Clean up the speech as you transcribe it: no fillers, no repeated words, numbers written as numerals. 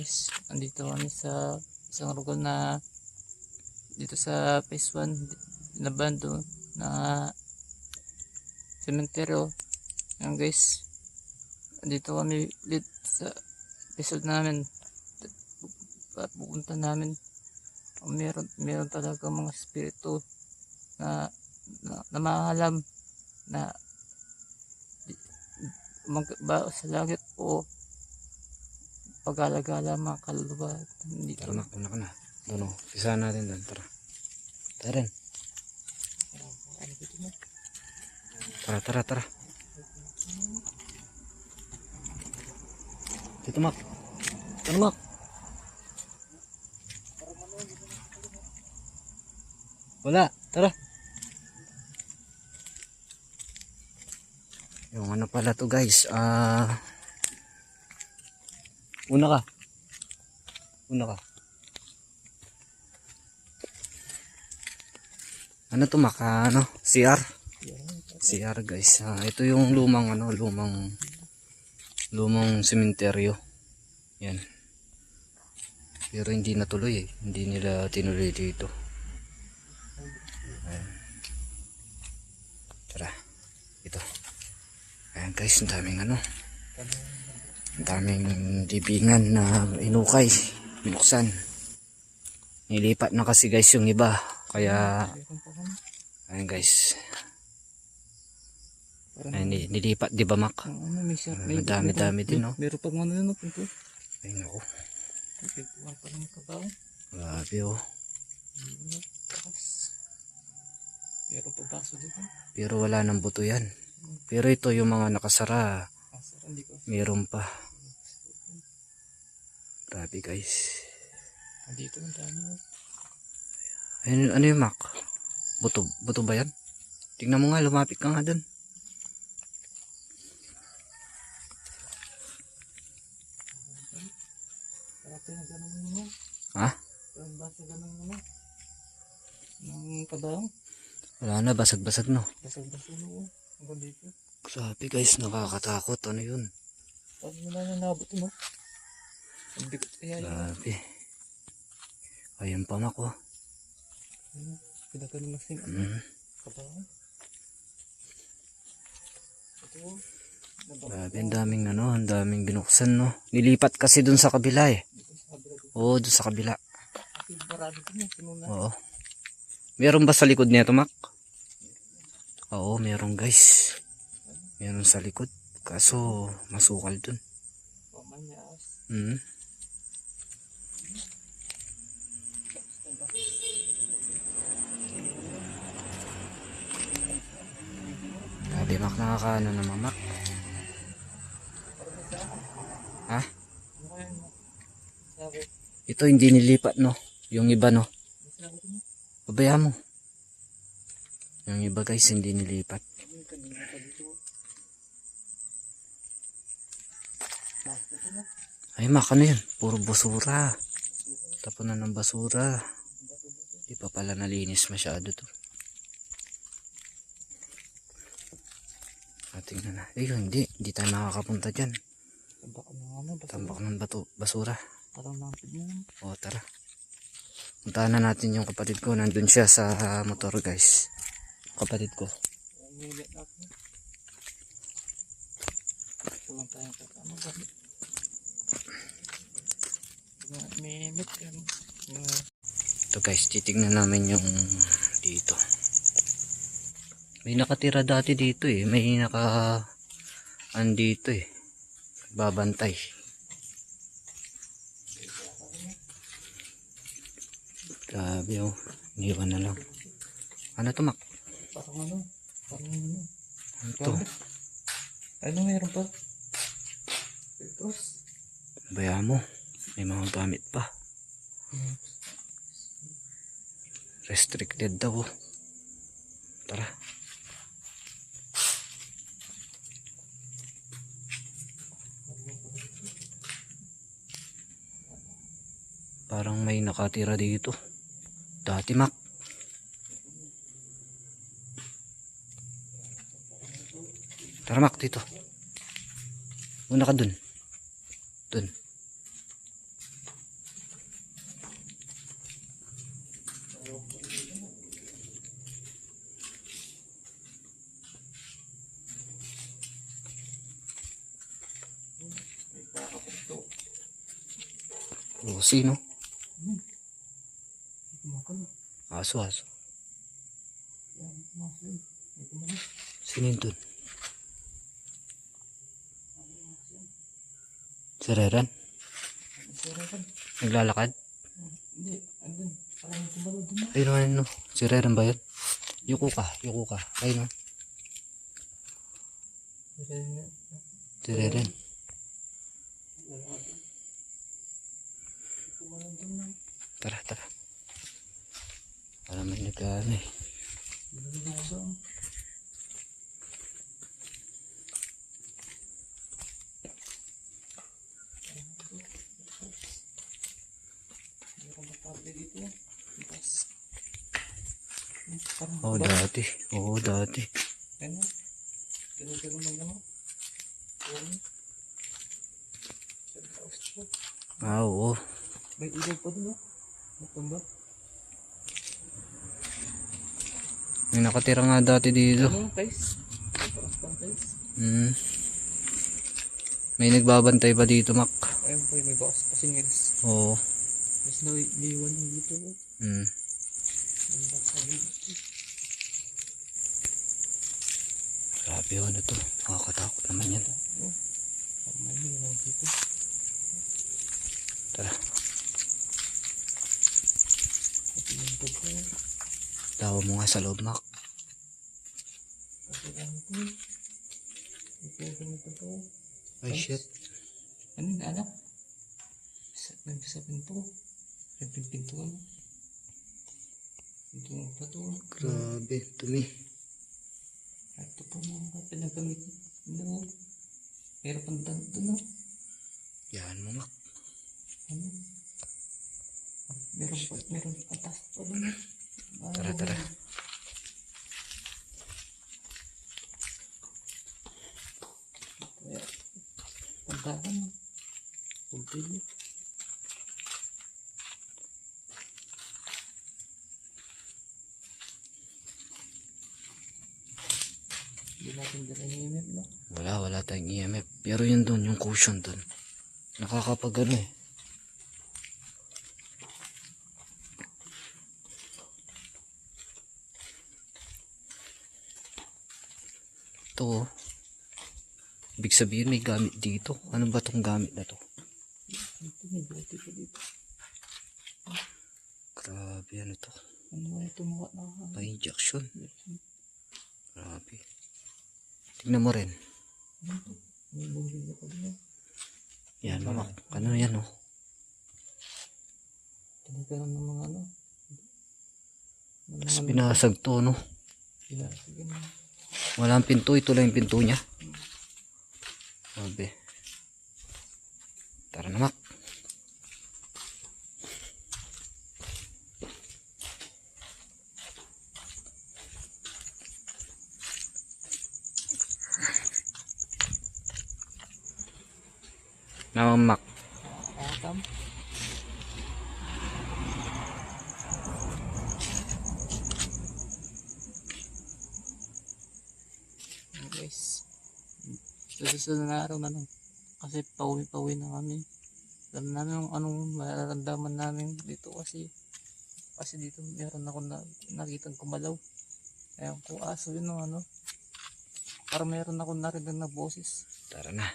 guys, andito kami sa isang lugar na dito sa phase 1 nabando na sementeryo. Yan guys, andito kami ulit sa episode namin. Pupunta namin meron talaga mga spirito na namahalam na ba sa langit o pag-alagala mga kaluluwa dito. Tara, una ka na. Doon, pisahan natin doon. Tara. Tara rin. Tara. Dito, Mak. Tara, Mak. Wala. Tara. Yung ano pala to guys. Una ka. Ano to, Mak? CR? CR guys. Ito yung lumang sementeryo. Yan. Pero hindi natuloy eh. Hindi nila tinuloy dito. Ayan. Tara. Ito. Ayan guys, ang daming libingan na inukay, binuksan. Nilipat na kasi guys yung iba. Kaya ayan guys. Ayan, nilipat di ba, Mak? Madami din, no? Meron pa mga ano punto. Ay naku. Grabe oh. Meron pa baso dito. Pero wala nang buto yan. Pero ito yung mga nakasara. Meron pa. Grabe guys. Dito ang dami. Ayun, ano yung, Mak? Buto ba yan? Tingnan mo nga, lumapit ka nga dun. Ha? Ng kabang? Wala na, basag-basag no. Basag-basag no. Hanggang dito. Grabe guys, nakakatakot. Ano yun? Pag wala na nabot mo. Ang bigot kaya yun. Grabe. Ayun pa, Mak oh. Pinagano masing kabang. Ito. Grabe, ang daming binuksan no. Nilipat kasi dun sa kabila eh. Oo, dun sa kabila. Oo. Meron ba sa likod nito, Mak? Oo, meron guys. Meron sa likod. Kaso, masukal dun. Grabe, Mak, nakakaano naman, Mak. Ha? Ito hindi nilipat no. Yung iba no. Pabayaan mo. Yung iba guys hindi nilipat. Ay, Mak, ano yun? Puro basura. Tapunan ng basura. Di pa pala nalinis masyado to. Tingnan na. Hindi tayo makakapunta dyan. Tambak ng basura. O, tara. Puntahan na natin yung kapatid ko. Nandun siya sa motor guys. Kapatid ko. Ito guys, titignan namin yung dito. May nakatira dati dito eh. May andito eh. Babantay. Grabe oh. Iniwan na lang. Ano to, Mak? Parang Ito. Ano meron pa? Petros. Bayaan mo. May mga gamit pa. Restricted daw oh. Tara. Parang may nakatira dito. Dati, Mak. Tara, Mak, dito. Una ka dun. Dun. Oh, sino? Kumakan. Aso, aso. Yan, kumakan. May kumakan. Sino yun dun? Si Reran? Sira kan. Naglalakad? Hindi, andun. Parang kumakan dun. Ayun naman no. Si Reran ba yun? Yuko ka. Ayun no. Si Reran. Kumakan dun na. Tara. Para may nagano eh. Bilangin ako sa dito. Oo, dati. Ano? Ganun lang naman. Oo. May ilaw pa dun, no? Natumba. May nakatira nga dati dito. Ano, guys? Taras pang guys. May nagbabantay pa dito, Mac. Ayun po, may bakas pa singils. Oo. Tapos naiwan yung dito. May bakas sa dito. Grabe yun ito. Nakakatakot naman yan. May ilaw dito. Tara. Pati yung tubo. Tawa mo nga sa loob, Mac. Pati lang ito. Ito yung tubo. Ay, shit. Ano yung anak? Sa pinto. Pinto ano? Pinto ng plato. Grabe, dumi. Ito po mga pinagamit. Ano? Meron pang tanto, no? Yan mo, Mac. Ano? Meron atas pa doon. Tara. Pagdahan. Pagdahan. Hindi natin dala yung EMF, no? Wala tayong EMF. Pero yun dun, yung cushion dun. Nakakapagano eh. Ito oh. Ibig sabihin may gamit dito. Ano ba tong gamit na to? Ito, may bote pa dito. Grabe, ano to? Ano ba ito mga Pa-injection. Grabe. Tignan mo rin. Ano ito? May bumili pa din. Yan, mama. Ano yan oh? Tinagalan ng mga ano. Tapos binasag to, no? Pinasag yun. Walang pinto. Ito lang yung pinto niya. Grabe. Tara na, Mac. Naman, Mac. Atam. Guys. Sa susunod na araw na lang. Kasi pauwi na kami. Alam namin kung anong mararamdaman namin dito kasi dito meron ako nakitang kumalaw. Ewan ko aso yun o ano. Parang meron ako narinig na boses. Tara na.